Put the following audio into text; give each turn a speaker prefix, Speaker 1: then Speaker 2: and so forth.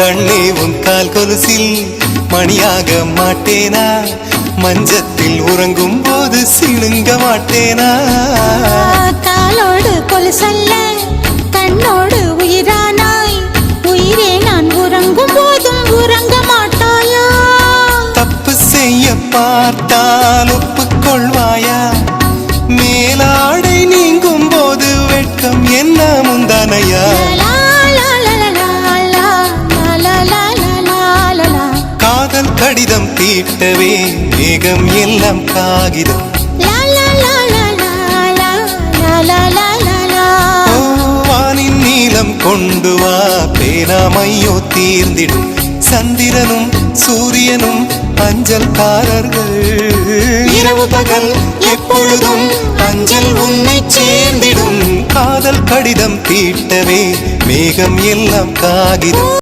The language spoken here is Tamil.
Speaker 1: கண்ணே உன் கால் கொலுசில் மணியாக மாட்டேனா, மஞ்சத்தில் உறங்கும் போது சிணுங்க மாட்டேனா.
Speaker 2: காலோடு கொலுசல்ல கண்ணோடு உயிரானாய், உயிரே நான் உறங்கும் போதும் உறங்க மாட்டாயா.
Speaker 1: தப்பு செய்ய பார்த்தால் ஒப்புக்கொள்வாயா, மேலாடை நீங்கும் போது வெட்கம் என்ன முந்தானையா. காதல் கடிதம் தீட்டவே மேகம் எல்லாம் காகிதம், வானின் நீலம் கொண்டு வா பேனாமையோ தீர்ந்திடும். சந்திரனும் சூரியனும் அஞ்சல்காரர்கள், இரவு பகல் எப்பொழுதும் அஞ்சல் உன்னை சேர்ந்திடும். காதல் கடிதம் தீட்டவே மேகம் எல்லாம் காகிதம்.